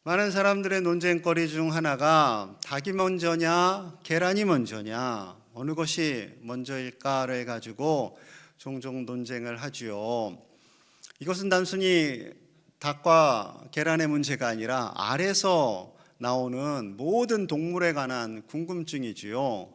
많은 사람들의 논쟁거리 중 하나가 닭이 먼저냐, 계란이 먼저냐, 어느 것이 먼저일까를 가지고 종종 논쟁을 하지요. 이것은 단순히 닭과 계란의 문제가 아니라 알에서 나오는 모든 동물에 관한 궁금증이지요.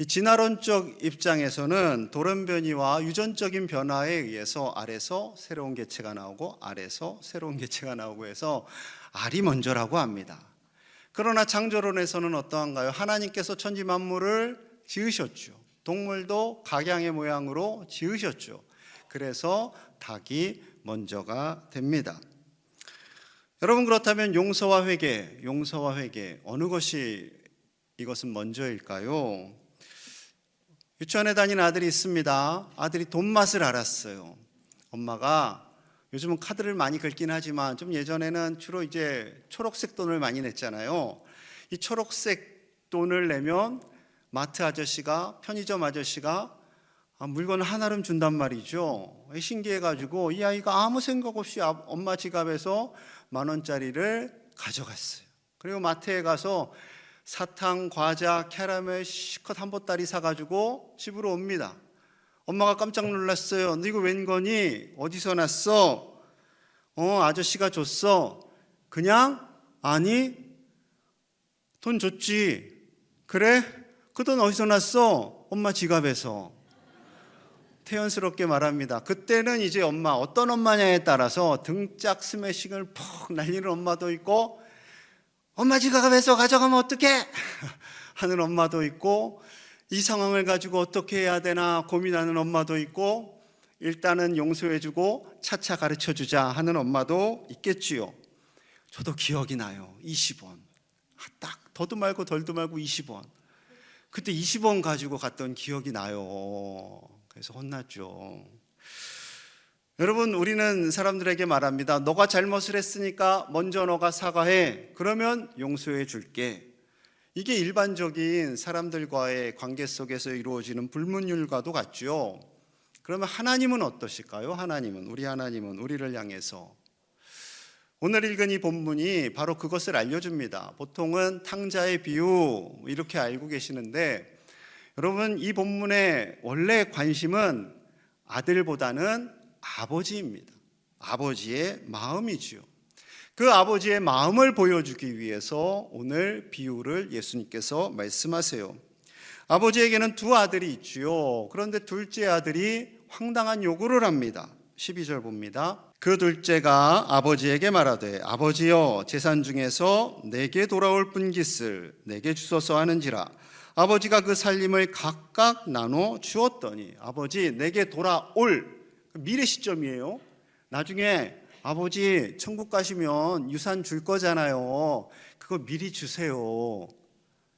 이 진화론적 입장에서는 돌연변이와 유전적인 변화에 의해서 알에서 새로운 개체가 나오고 알에서 새로운 개체가 나오고 해서 알이 먼저라고 합니다. 그러나 창조론에서는 어떠한가요? 하나님께서 천지 만물을 지으셨죠. 동물도 각양의 모양으로 지으셨죠. 그래서 닭이 먼저가 됩니다. 여러분, 그렇다면 용서와 회개 어느 것이 이것은 먼저일까요? 유치원에 다니는 아들이 있습니다. 아들이 돈 맛을 알았어요. 엄마가 요즘은 카드를 많이 긁긴 하지만 좀 예전에는 주로 이제 초록색 돈을 많이 냈잖아요. 이 초록색 돈을 내면 마트 아저씨가, 편의점 아저씨가 물건을 하나를 준단 말이죠. 신기해가지고 이 아이가 아무 생각 없이 엄마 지갑에서 10,000원짜리를 가져갔어요. 그리고 마트에 가서 사탕, 과자, 캐러멜 실컷 한 보따리 사가지고 집으로 옵니다. 엄마가 깜짝 놀랐어요. 너 이거 웬 거니? 어디서 났어? 아저씨가 줬어. 그냥? 아니, 돈 줬지. 그래? 그 돈 어디서 났어? 엄마 지갑에서. 태연스럽게 말합니다. 그때는 이제 엄마, 어떤 엄마냐에 따라서 등짝 스매싱을 푹 날리는 엄마도 있고, 엄마 지갑에서 가져가면 어떡해? 하는 엄마도 있고, 이 상황을 가지고 어떻게 해야 되나 고민하는 엄마도 있고, 일단은 용서해주고 차차 가르쳐주자 하는 엄마도 있겠지요. 저도 기억이 나요. 20원. 딱 더도 말고 덜도 말고 20원. 그때 20원 가지고 갔던 기억이 나요. 그래서 혼났죠. 여러분, 우리는 사람들에게 말합니다. 너가 잘못을 했으니까 먼저 너가 사과해. 그러면 용서해 줄게. 이게 일반적인 사람들과의 관계 속에서 이루어지는 불문율과도 같죠. 그러면 하나님은 어떠실까요? 우리 하나님은 우리를 향해서 오늘 읽은 이 본문이 바로 그것을 알려줍니다. 보통은 탕자의 비유 이렇게 알고 계시는데, 여러분, 이 본문의 원래 관심은 아들보다는 아버지입니다. 아버지의 마음이지요. 그 아버지의 마음을 보여주기 위해서 오늘 비유를 예수님께서 말씀하세요. 아버지에게는 두 아들이 있지요. 그런데 둘째 아들이 황당한 요구를 합니다. 12절 봅니다. 그 둘째가 아버지에게 말하되 아버지여, 재산 중에서 내게 돌아올 분깃을 내게 주소서 하는지라. 아버지가 그 살림을 각각 나눠 주었더니, 아버지 내게 돌아올 미래 시점이에요. 나중에 아버지 천국 가시면 유산 줄 거잖아요. 그거 미리 주세요.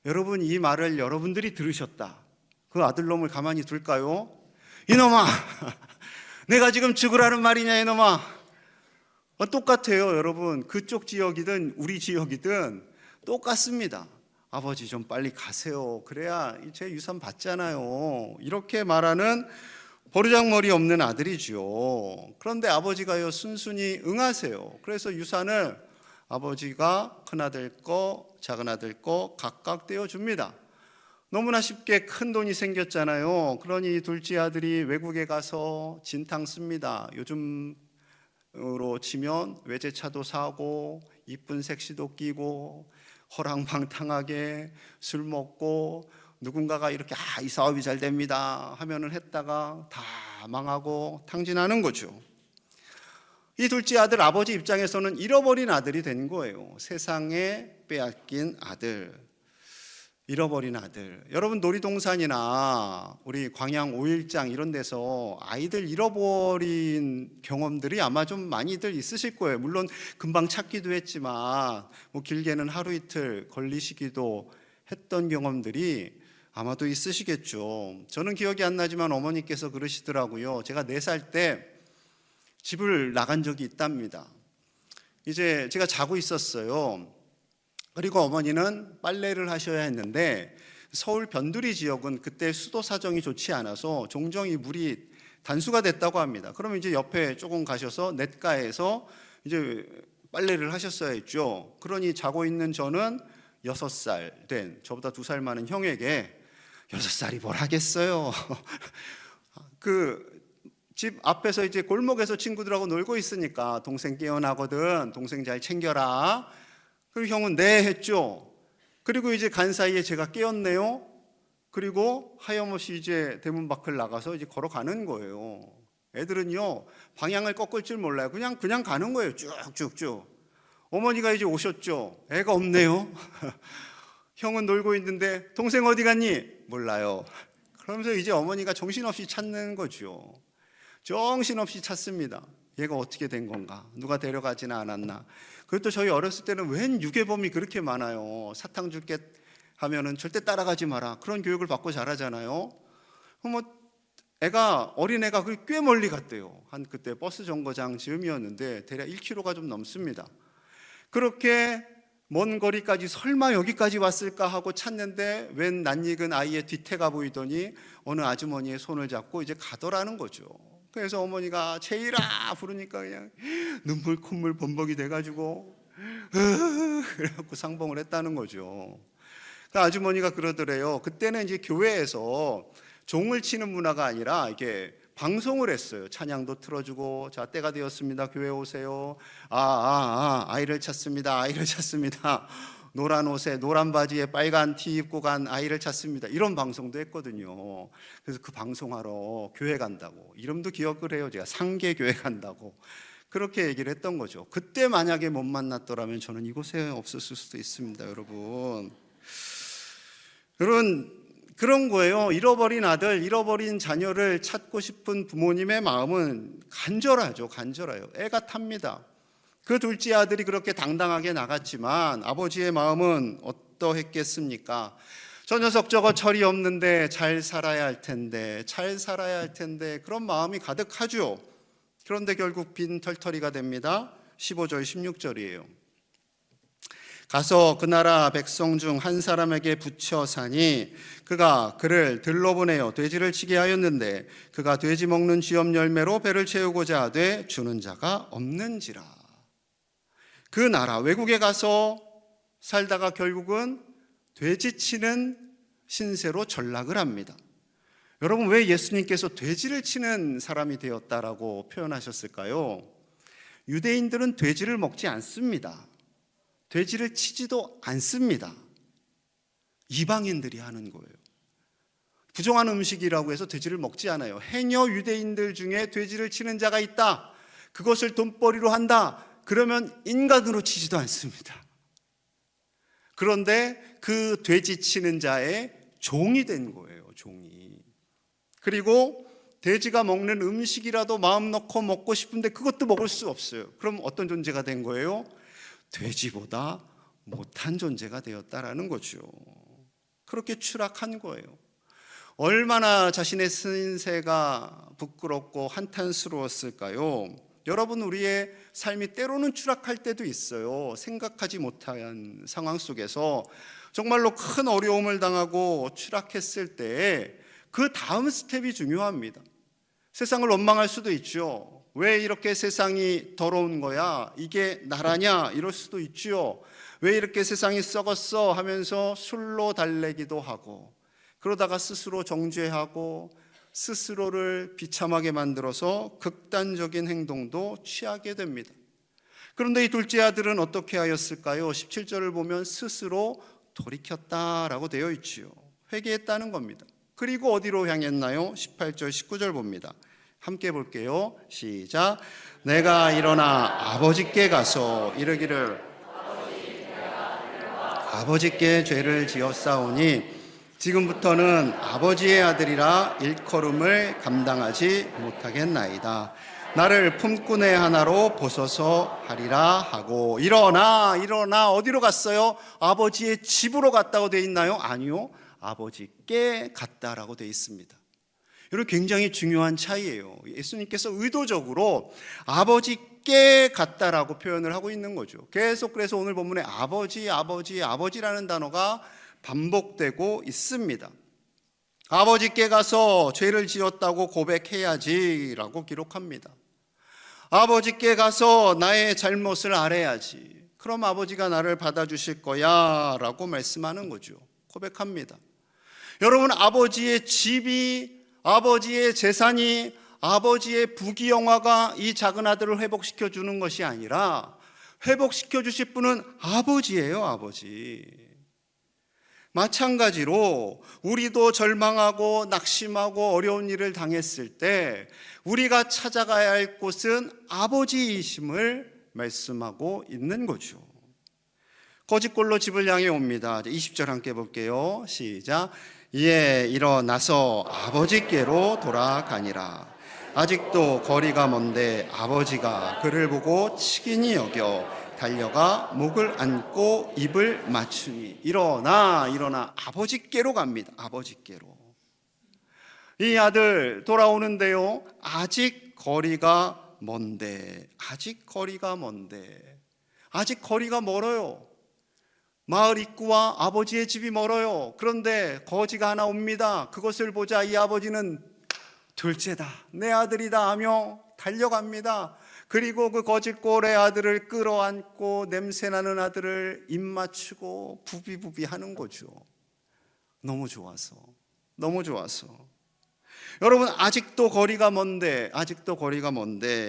여러분, 이 말을 여러분들이 들으셨다. 그 아들놈을 가만히 둘까요? 이놈아, 내가 지금 죽으라는 말이냐 이놈아. 똑같아요. 여러분, 그쪽 지역이든 우리 지역이든 똑같습니다. 아버지 좀 빨리 가세요. 그래야 제 유산 받잖아요. 이렇게 말하는 버르장머리 없는 아들이죠. 그런데 아버지가요 순순히 응하세요. 그래서 유산을 아버지가 큰아들 거 작은아들 거 각각 떼어줍니다. 너무나 쉽게 큰 돈이 생겼잖아요. 그러니 둘째 아들이 외국에 가서 진탕 씁니다. 요즘으로 치면 외제차도 사고 이쁜 색시도 끼고 허랑방탕하게 술 먹고, 누군가가 이렇게 이 사업이 잘 됩니다 하면은 했다가 다 망하고 탕진하는 거죠. 이 둘째 아들, 아버지 입장에서는 잃어버린 아들이 된 거예요. 세상에 빼앗긴 아들, 잃어버린 아들. 여러분, 놀이동산이나 우리 광양 5일장 이런 데서 아이들 잃어버린 경험들이 아마 좀 많이들 있으실 거예요. 물론 금방 찾기도 했지만 길게는 하루 이틀 걸리시기도 했던 경험들이 아마도 있으시겠죠. 저는 기억이 안 나지만 어머니께서 그러시더라고요. 제가 4살 때 집을 나간 적이 있답니다. 이제 제가 자고 있었어요. 그리고 어머니는 빨래를 하셔야 했는데, 서울 변두리 지역은 그때 수도 사정이 좋지 않아서 종종 이 물이 단수가 됐다고 합니다. 그러면 이제 옆에 조금 가셔서 냇가에서 이제 빨래를 하셨어야 했죠. 그러니 자고 있는 저는 6살 된 저보다 2살 많은 형에게 6살이 뭘 하겠어요. 그 집 앞에서 이제 골목에서 친구들하고 놀고 있으니까 동생 깨어나거든. 동생 잘 챙겨라. 그리고 형은 네 했죠. 그리고 이제 간 사이에 제가 깨었네요. 그리고 하염없이 이제 대문 밖을 나가서 이제 걸어가는 거예요. 애들은요 방향을 꺾을 줄 몰라요. 그냥 가는 거예요. 쭉쭉쭉. 어머니가 이제 오셨죠. 애가 없네요. 형은 놀고 있는데 동생 어디 갔니? 몰라요. 그러면서 이제 어머니가 정신없이 찾는 거죠. 정신없이 찾습니다. 얘가 어떻게 된 건가? 누가 데려가지는 않았나? 그것도 저희 어렸을 때는 웬 유괴범이 그렇게 많아요. 사탕 줄게 하면은 절대 따라가지 마라. 그런 교육을 받고 자라잖아요. 뭐 어린애가 꽤 멀리 갔대요. 한 그때 버스 정거장 즈음이었는데 대략 1km가 좀 넘습니다. 그렇게 먼 거리까지 설마 여기까지 왔을까 하고 찾는데 웬 낯익은 아이의 뒤태가 보이더니 어느 아주머니의 손을 잡고 이제 가더라는 거죠. 그래서 어머니가 제이라 부르니까 그냥 눈물 콧물 범벅이 돼가지고 그래갖고 상봉을 했다는 거죠. 아주머니가 그러더래요. 그때는 이제 교회에서 종을 치는 문화가 아니라 이게 방송을 했어요. 찬양도 틀어주고, 자 때가 되었습니다. 교회 오세요. 아이를 찾습니다. 아이를 찾습니다. 노란 옷에 노란 바지에 빨간 티 입고 간 아이를 찾습니다. 이런 방송도 했거든요. 그래서 그 방송하러 교회 간다고, 이름도 기억을 해요. 제가 상계교회 간다고 그렇게 얘기를 했던 거죠. 그때 만약에 못 만났더라면 저는 이곳에 없었을 수도 있습니다. 여러분 그런 거예요. 잃어버린 아들, 잃어버린 자녀를 찾고 싶은 부모님의 마음은 간절하죠. 간절해요. 애가 탑니다. 그 둘째 아들이 그렇게 당당하게 나갔지만 아버지의 마음은 어떠했겠습니까? 저 녀석 저거 철이 없는데 잘 살아야 할 텐데, 잘 살아야 할 텐데, 그런 마음이 가득하죠. 그런데 결국 빈털터리가 됩니다. 15절 16절이에요. 가서 그 나라 백성 중 한 사람에게 붙여 사니 그가 그를 들러보내어 돼지를 치게 하였는데 그가 돼지 먹는 쥐염 열매로 배를 채우고자 하되 주는 자가 없는지라. 그 나라 외국에 가서 살다가 결국은 돼지 치는 신세로 전락을 합니다. 여러분, 왜 예수님께서 돼지를 치는 사람이 되었다라고 표현하셨을까요? 유대인들은 돼지를 먹지 않습니다. 돼지를 치지도 않습니다. 이방인들이 하는 거예요. 부정한 음식이라고 해서 돼지를 먹지 않아요. 행여 유대인들 중에 돼지를 치는 자가 있다, 그것을 돈벌이로 한다, 그러면 인간으로 치지도 않습니다. 그런데 그 돼지 치는 자의 종이 된 거예요. 종이. 그리고 돼지가 먹는 음식이라도 마음 놓고 먹고 싶은데 그것도 먹을 수 없어요. 그럼 어떤 존재가 된 거예요? 돼지보다 못한 존재가 되었다라는 거죠. 그렇게 추락한 거예요. 얼마나 자신의 신세가 부끄럽고 한탄스러웠을까요? 여러분, 우리의 삶이 때로는 추락할 때도 있어요. 생각하지 못한 상황 속에서 정말로 큰 어려움을 당하고 추락했을 때 그 다음 스텝이 중요합니다. 세상을 원망할 수도 있죠. 왜 이렇게 세상이 더러운 거야? 이게 나라냐? 이럴 수도 있죠. 왜 이렇게 세상이 썩었어? 하면서 술로 달래기도 하고, 그러다가 스스로 정죄하고 스스로를 비참하게 만들어서 극단적인 행동도 취하게 됩니다. 그런데 이 둘째 아들은 어떻게 하였을까요? 17절을 보면 스스로 돌이켰다라고 되어 있지요. 회개했다는 겁니다. 그리고 어디로 향했나요? 18절 19절 봅니다. 함께 볼게요. 시작. 내가 일어나 아버지께 가서 이르기를 아버지께 죄를 지었사오니 지금부터는 아버지의 아들이라 일컬음을 감당하지 못하겠나이다. 나를 품꾼의 하나로 보소서 하리라 하고, 일어나 어디로 갔어요? 아버지의 집으로 갔다고 돼 있나요? 아니요, 아버지께 갔다라고 돼 있습니다. 여러분, 굉장히 중요한 차이예요. 예수님께서 의도적으로 아버지께 갔다라고 표현을 하고 있는 거죠. 계속 그래서 오늘 본문에 아버지라는 단어가 반복되고 있습니다. 아버지께 가서 죄를 지었다고 고백해야지라고 기록합니다. 아버지께 가서 나의 잘못을 아뢰야지. 그럼 아버지가 나를 받아주실 거야 라고 말씀하는 거죠. 고백합니다. 여러분, 아버지의 집이, 아버지의 재산이, 아버지의 부귀영화가 이 작은 아들을 회복시켜 주는 것이 아니라 회복시켜 주실 분은 아버지예요, 아버지. 마찬가지로 우리도 절망하고 낙심하고 어려운 일을 당했을 때 우리가 찾아가야 할 곳은 아버지이심을 말씀하고 있는 거죠. 거짓골로 집을 향해 옵니다. 20절 함께 볼게요. 시작. 이에 일어나서 아버지께로 돌아가니라. 아직도 거리가 먼데 아버지가 그를 보고 치긴히 여겨 달려가 목을 안고 입을 맞추니 일어나 아버지께로 갑니다. 아버지께로. 이 아들 돌아오는데요, 아직 거리가 먼데 아직 거리가 멀어요. 마을 입구와 아버지의 집이 멀어요. 그런데 거지가 하나 옵니다. 그것을 보자 이 아버지는 둘째다, 내 아들이다 하며 달려갑니다. 그리고 그 거짓골의 아들을 끌어안고 냄새나는 아들을 입 맞추고 부비부비 하는 거죠. 너무 좋아서. 여러분, 아직도 거리가 먼데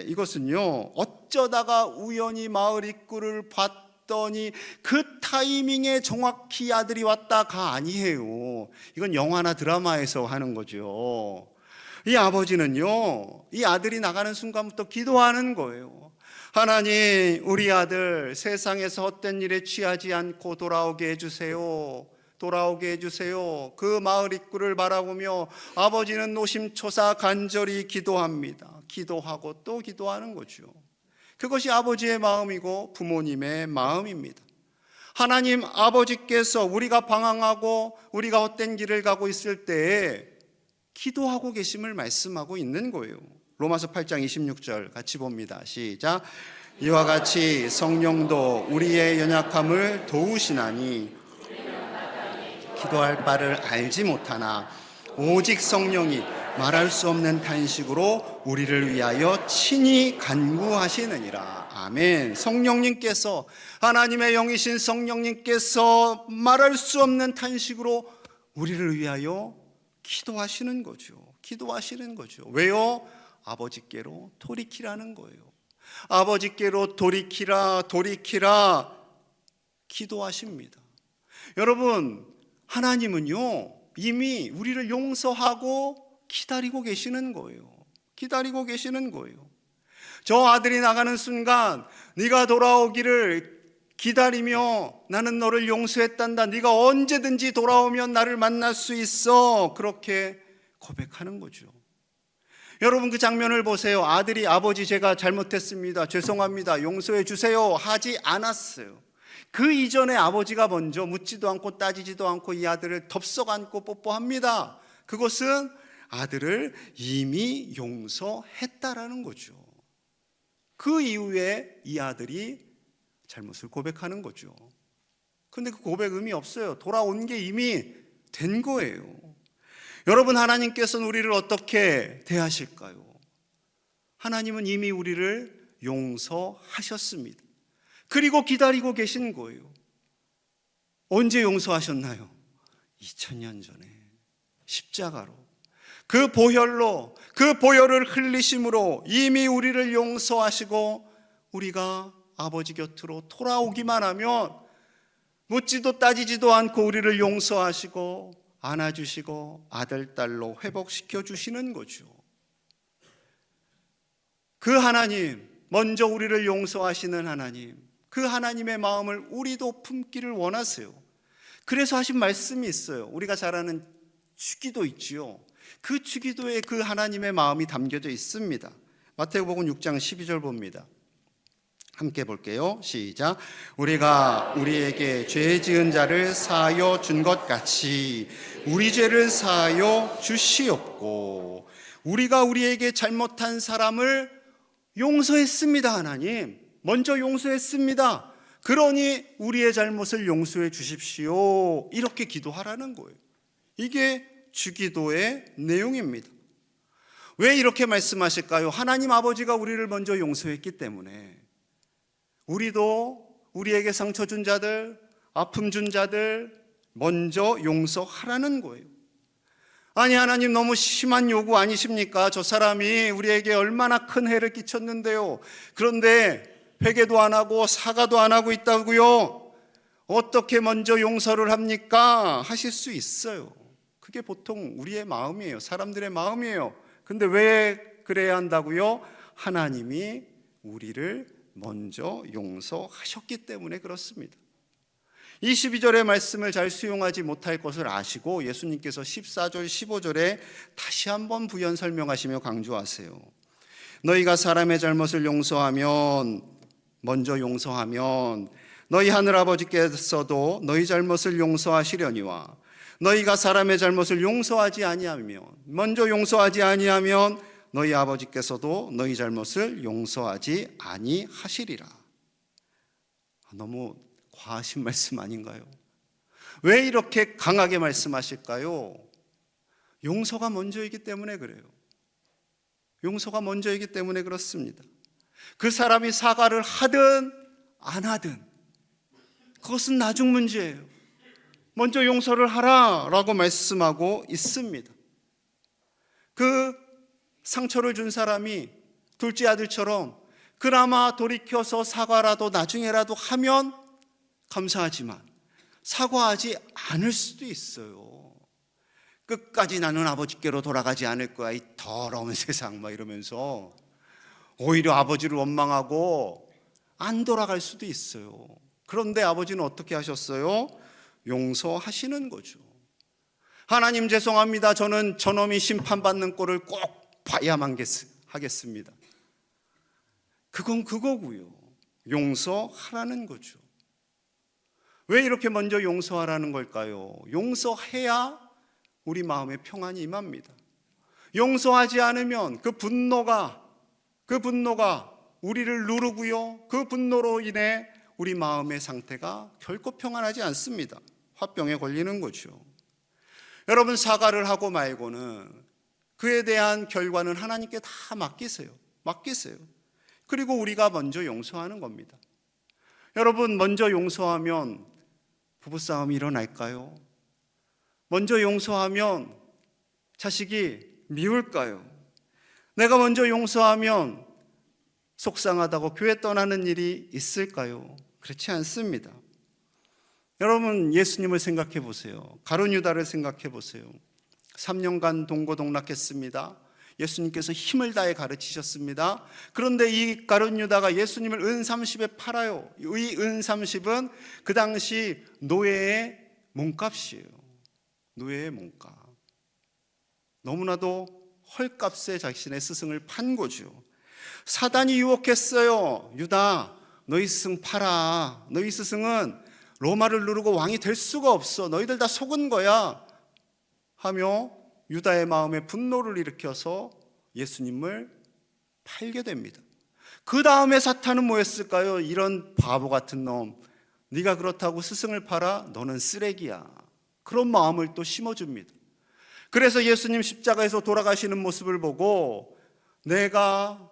이것은요, 어쩌다가 우연히 마을 입구를 봤더니 그 타이밍에 정확히 아들이 왔다가 아니에요. 이건 영화나 드라마에서 하는 거죠. 이 아버지는요, 이 아들이 나가는 순간부터 기도하는 거예요. 하나님, 우리 아들 세상에서 헛된 일에 취하지 않고 돌아오게 해주세요. 그 마을 입구를 바라보며 아버지는 노심초사 간절히 기도합니다. 기도하고 또 기도하는 거죠. 그것이 아버지의 마음이고 부모님의 마음입니다. 하나님 아버지께서 우리가 방황하고 우리가 헛된 길을 가고 있을 때에 기도하고 계심을 말씀하고 있는 거예요. 로마서 8장 26절 같이 봅니다. 시작. 이와 같이 성령도 우리의 연약함을 도우시나니 기도할 바를 알지 못하나 오직 성령이 말할 수 없는 탄식으로 우리를 위하여 친히 간구하시느니라. 아멘. 성령님께서, 하나님의 영이신 성령님께서 말할 수 없는 탄식으로 우리를 위하여 기도하시는 거죠. 왜요? 아버지께로 돌이키라는 거예요. 아버지께로 돌이키라 기도하십니다. 여러분, 하나님은요, 이미 우리를 용서하고 기다리고 계시는 거예요. 저 아들이 나가는 순간 네가 돌아오기를 기다리며 나는 너를 용서했단다. 네가 언제든지 돌아오면 나를 만날 수 있어. 그렇게 고백하는 거죠. 여러분, 그 장면을 보세요. 아들이 아버지 제가 잘못했습니다. 죄송합니다. 용서해 주세요. 하지 않았어요. 그 이전에 아버지가 먼저 묻지도 않고 따지지도 않고 이 아들을 덥석 안고 뽀뽀합니다. 그것은 아들을 이미 용서했다라는 거죠. 그 이후에 이 아들이 잘못을 고백하는 거죠. 근데 그 고백 의미 없어요. 돌아온 게 이미 된 거예요. 여러분, 하나님께서는 우리를 어떻게 대하실까요? 하나님은 이미 우리를 용서하셨습니다. 그리고 기다리고 계신 거예요. 언제 용서하셨나요? 2000년 전에 십자가로, 그 보혈로, 그 보혈을 흘리심으로 이미 우리를 용서하시고 우리가 아버지 곁으로 돌아오기만 하면 묻지도 따지지도 않고 우리를 용서하시고 안아주시고 아들, 딸로 회복시켜 주시는 거죠. 그 하나님, 먼저 우리를 용서하시는 하나님, 그 하나님의 마음을 우리도 품기를 원하세요. 그래서 하신 말씀이 있어요. 우리가 잘 아는 주기도 있지요. 그 주기도에 그 하나님의 마음이 담겨져 있습니다. 마태복음 6장 12절 봅니다. 함께 볼게요. 시작. 우리가 우리에게 죄 지은 자를 사하여 준 것 같이 우리 죄를 사하여 주시옵고, 우리가 우리에게 잘못한 사람을 용서했습니다. 하나님 먼저 용서했습니다. 그러니 우리의 잘못을 용서해 주십시오. 이렇게 기도하라는 거예요. 이게 주기도의 내용입니다. 왜 이렇게 말씀하실까요? 하나님 아버지가 우리를 먼저 용서했기 때문에 우리도 우리에게 상처 준 자들, 아픔 준 자들 먼저 용서하라는 거예요. 아니, 하나님 너무 심한 요구 아니십니까? 저 사람이 우리에게 얼마나 큰 해를 끼쳤는데요. 그런데 회개도 안 하고 사과도 안 하고 있다고요. 어떻게 먼저 용서를 합니까? 하실 수 있어요. 그게 보통 우리의 마음이에요. 사람들의 마음이에요. 근데 왜 그래야 한다고요? 하나님이 우리를 먼저 용서하셨기 때문에 그렇습니다. 22절의 말씀을 잘 수용하지 못할 것을 아시고 예수님께서 14절 15절에 다시 한번 부연 설명하시며 강조하세요. 너희가 사람의 잘못을 먼저 용서하면 너희 하늘아버지께서도 너희 잘못을 용서하시려니와 너희가 사람의 잘못을 먼저 용서하지 아니하면 너희 아버지께서도 너희 잘못을 용서하지 아니하시리라. 너무 과하신 말씀 아닌가요? 왜 이렇게 강하게 말씀하실까요? 용서가 먼저이기 때문에 그래요. 용서가 먼저이기 때문에 그렇습니다. 그 사람이 사과를 하든 안 하든 그것은 나중 문제예요. 먼저 용서를 하라라고 말씀하고 있습니다. 그 상처를 준 사람이 둘째 아들처럼 그나마 돌이켜서 사과라도 나중에라도 하면 감사하지만 사과하지 않을 수도 있어요. 끝까지 나는 아버지께로 돌아가지 않을 거야, 이 더러운 세상, 이러면서 오히려 아버지를 원망하고 안 돌아갈 수도 있어요. 그런데 아버지는 어떻게 하셨어요? 용서하시는 거죠. 하나님 죄송합니다. 저는 저놈이 심판받는 꼴을 꼭 봐야만 하겠습니다. 그건 그거고요. 용서하라는 거죠. 왜 이렇게 먼저 용서하라는 걸까요? 용서해야 우리 마음에 평안이 임합니다. 용서하지 않으면 그 분노가 우리를 누르고요. 그 분노로 인해 우리 마음의 상태가 결코 평안하지 않습니다. 화병에 걸리는 거죠. 여러분, 사과를 하고 말고는 그에 대한 결과는 하나님께 다 맡기세요. 그리고 우리가 먼저 용서하는 겁니다. 여러분, 먼저 용서하면 부부싸움이 일어날까요? 먼저 용서하면 자식이 미울까요? 내가 먼저 용서하면 속상하다고 교회 떠나는 일이 있을까요? 그렇지 않습니다. 여러분, 예수님을 생각해 보세요. 가룟 유다를 생각해 보세요. 3년간 동고동락했습니다. 예수님께서 힘을 다해 가르치셨습니다. 그런데 이 가룟 유다가 예수님을 은 30에 팔아요. 이 은 30은 그 당시 노예의 몸값이에요. 노예의 몸값. 너무나도 헐값에 자신의 스승을 판 거죠. 사단이 유혹했어요. 유다, 너희 스승 팔아. 너희 스승은 로마를 누르고 왕이 될 수가 없어. 너희들 다 속은 거야. 하며 유다의 마음에 분노를 일으켜서 예수님을 팔게 됩니다. 그 다음에 사탄은 뭐였을까요? 이런 바보 같은 놈, 네가 그렇다고 스승을 팔아? 너는 쓰레기야. 그런 마음을 또 심어줍니다. 그래서 예수님 십자가에서 돌아가시는 모습을 보고 내가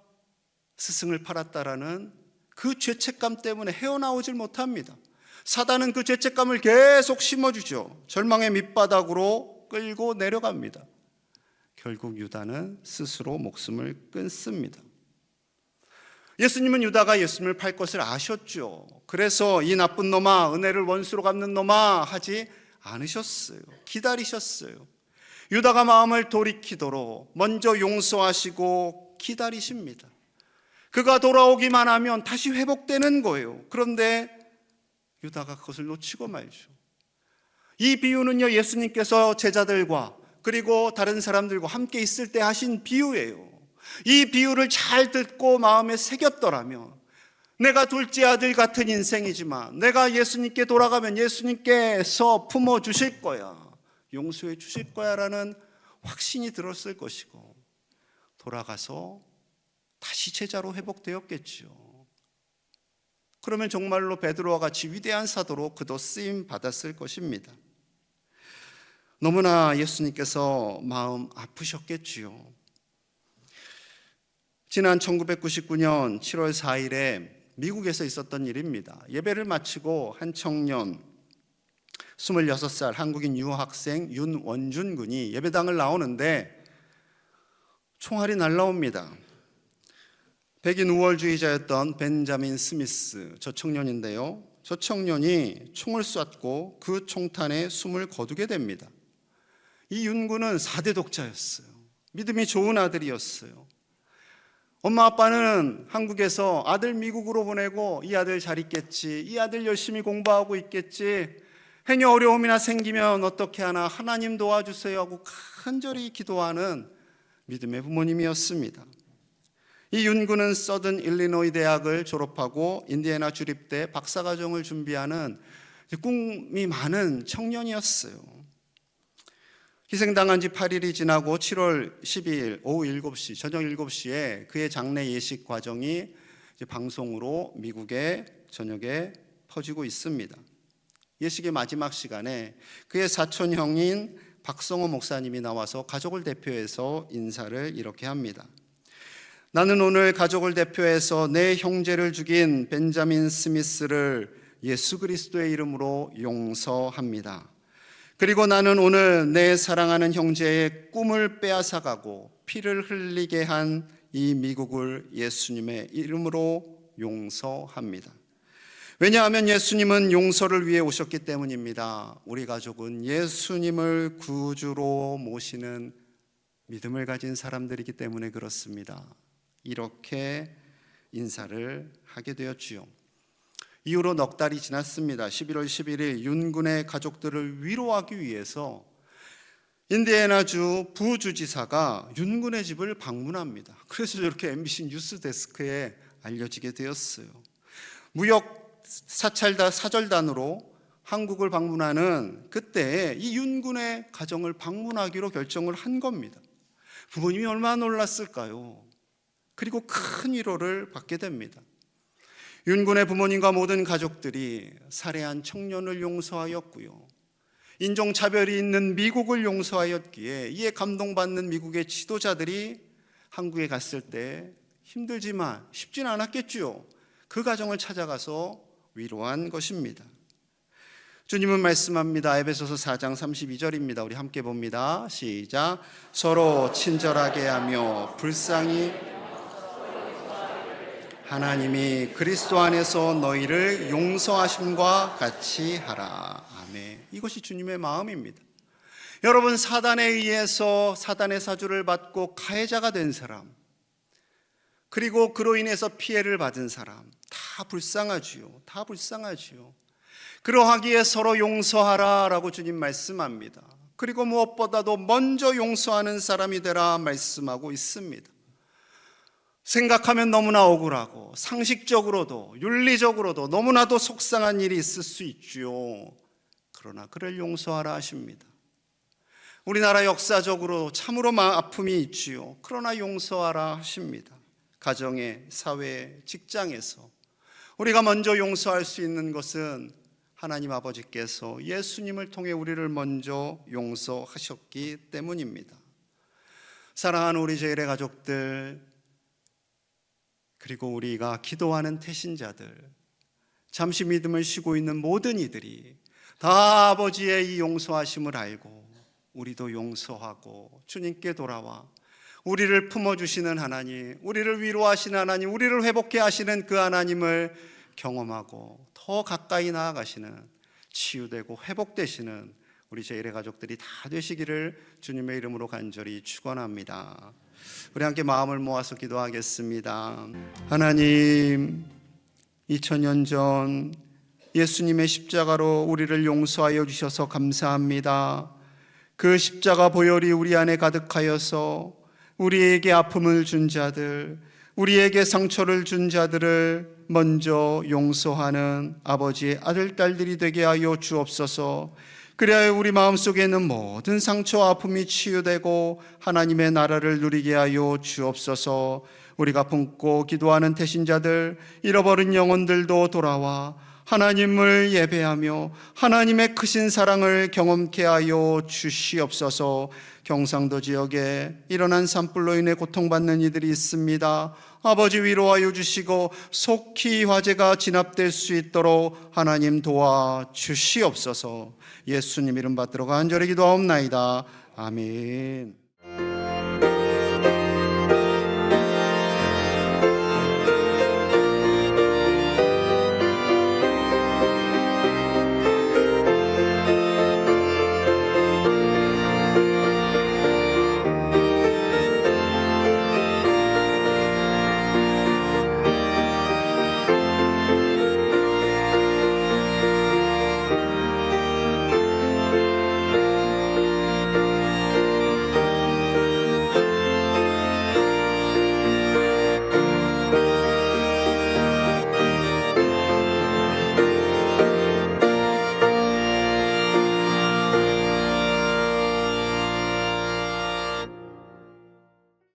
스승을 팔았다라는 그 죄책감 때문에 헤어나오질 못합니다. 사단은 그 죄책감을 계속 심어주죠. 절망의 밑바닥으로 끌고 내려갑니다. 결국 유다는 스스로 목숨을 끊습니다. 예수님은 유다가 예수님을 팔 것을 아셨죠. 그래서 이 나쁜 놈아, 은혜를 원수로 갚는 놈아 하지 않으셨어요. 기다리셨어요. 유다가 마음을 돌이키도록 먼저 용서하시고 기다리십니다. 그가 돌아오기만 하면 다시 회복되는 거예요. 그런데 유다가 그것을 놓치고 말죠. 이 비유는요, 예수님께서 제자들과 그리고 다른 사람들과 함께 있을 때 하신 비유예요. 이 비유를 잘 듣고 마음에 새겼더라면 내가 둘째 아들 같은 인생이지만 내가 예수님께 돌아가면 예수님께서 품어주실 거야, 용서해 주실 거야 라는 확신이 들었을 것이고 돌아가서 다시 제자로 회복되었겠죠. 그러면 정말로 베드로와 같이 위대한 사도로 그도 쓰임 받았을 것입니다. 너무나 예수님께서 마음 아프셨겠지요. 지난 1999년 7월 4일에 미국에서 있었던 일입니다. 예배를 마치고 한 청년 26살 한국인 유학생 윤원준 군이 예배당을 나오는데 총알이 날라옵니다. 백인 우월주의자였던 벤자민 스미스, 저 청년인데요. 저 청년이 총을 쐈고 그 총탄에 숨을 거두게 됩니다. 이 윤 군은 4대 독자였어요. 믿음이 좋은 아들이었어요. 엄마 아빠는 한국에서 아들 미국으로 보내고 이 아들 잘 있겠지, 이 아들 열심히 공부하고 있겠지, 행여 어려움이나 생기면 어떻게 하나 하나님 도와주세요 하고 간절히 기도하는 믿음의 부모님이었습니다. 이 윤군은 서든 일리노이 대학을 졸업하고 인디애나 주립대 박사과정을 준비하는 꿈이 많은 청년이었어요. 희생당한 지 8일이 지나고 7월 12일 오후 7시, 저녁 7시에 그의 장례 예식 과정이 방송으로 미국의 저녁에 퍼지고 있습니다. 예식의 마지막 시간에 그의 사촌형인 박성호 목사님이 나와서 가족을 대표해서 인사를 이렇게 합니다. 나는 오늘 가족을 대표해서 내 형제를 죽인 벤자민 스미스를 예수 그리스도의 이름으로 용서합니다. 그리고 나는 오늘 내 사랑하는 형제의 꿈을 빼앗아가고 피를 흘리게 한 이 미국을 예수님의 이름으로 용서합니다. 왜냐하면 예수님은 용서를 위해 오셨기 때문입니다. 우리 가족은 예수님을 구주로 모시는 믿음을 가진 사람들이기 때문에 그렇습니다. 이렇게 인사를 하게 되었지요. 이후로 넉 달이 지났습니다. 11월 11일 윤군의 가족들을 위로하기 위해서 인디애나주 부주지사가 윤군의 집을 방문합니다. 그래서 이렇게 MBC 뉴스 데스크에 알려지게 되었어요. 무역 사절단으로 한국을 방문하는 그때 이 윤군의 가정을 방문하기로 결정을 한 겁니다. 부모님이 얼마나 놀랐을까요? 그리고 큰 위로를 받게 됩니다. 윤군의 부모님과 모든 가족들이 살해한 청년을 용서하였고요. 인종차별이 있는 미국을 용서하였기에 이에 감동받는 미국의 지도자들이 한국에 갔을 때 힘들지만 쉽진 않았겠죠. 그 가정을 찾아가서 위로한 것입니다. 주님은 말씀합니다. 에베소서 4장 32절입니다. 우리 함께 봅니다. 시작. 서로 친절하게 하며 불쌍히 하나님이 그리스도 안에서 너희를 용서하심과 같이 하라. 아멘. 이것이 주님의 마음입니다. 여러분, 사단에 의해서 사단의 사주를 받고 가해자가 된 사람, 그리고 그로 인해서 피해를 받은 사람 다 불쌍하지요. 다 불쌍하지요. 그러하기에 서로 용서하라라고 주님 말씀합니다. 그리고 무엇보다도 먼저 용서하는 사람이 되라 말씀하고 있습니다. 생각하면 너무나 억울하고 상식적으로도 윤리적으로도 너무나도 속상한 일이 있을 수 있지요. 그러나 그를 용서하라 하십니다. 우리나라 역사적으로 참으로 아픔이 있지요. 그러나 용서하라 하십니다. 가정에, 사회에, 직장에서 우리가 먼저 용서할 수 있는 것은 하나님 아버지께서 예수님을 통해 우리를 먼저 용서하셨기 때문입니다. 사랑하는 우리 제일의 가족들, 그리고 우리가 기도하는 태신자들, 잠시 믿음을 쉬고 있는 모든 이들이 다 아버지의 이 용서하심을 알고 우리도 용서하고 주님께 돌아와 우리를 품어주시는 하나님, 우리를 위로하시는 하나님, 우리를 회복해 하시는 그 하나님을 경험하고 더 가까이 나아가시는, 치유되고 회복되시는 우리 제일의 가족들이 다 되시기를 주님의 이름으로 간절히 축원합니다. 우리 함께 마음을 모아서 기도하겠습니다. 하나님, 2000년 전 예수님의 십자가로 우리를 용서하여 주셔서 감사합니다. 그 십자가 보혈이 우리 안에 가득하여서 우리에게 아픔을 준 자들, 우리에게 상처를 준 자들을 먼저 용서하는 아버지의 아들, 딸들이 되게 하여 주옵소서. 그래야 우리 마음속에 있는 모든 상처와 아픔이 치유되고 하나님의 나라를 누리게 하여 주옵소서. 우리가 품고 기도하는 태신자들, 잃어버린 영혼들도 돌아와 하나님을 예배하며 하나님의 크신 사랑을 경험케 하여 주시옵소서. 경상도 지역에 일어난 산불로 인해 고통받는 이들이 있습니다. 아버지 위로하여 주시고 속히 화재가 진압될 수 있도록 하나님 도와 주시옵소서. 예수님 이름 받들어 간절히 기도하옵나이다. 아멘.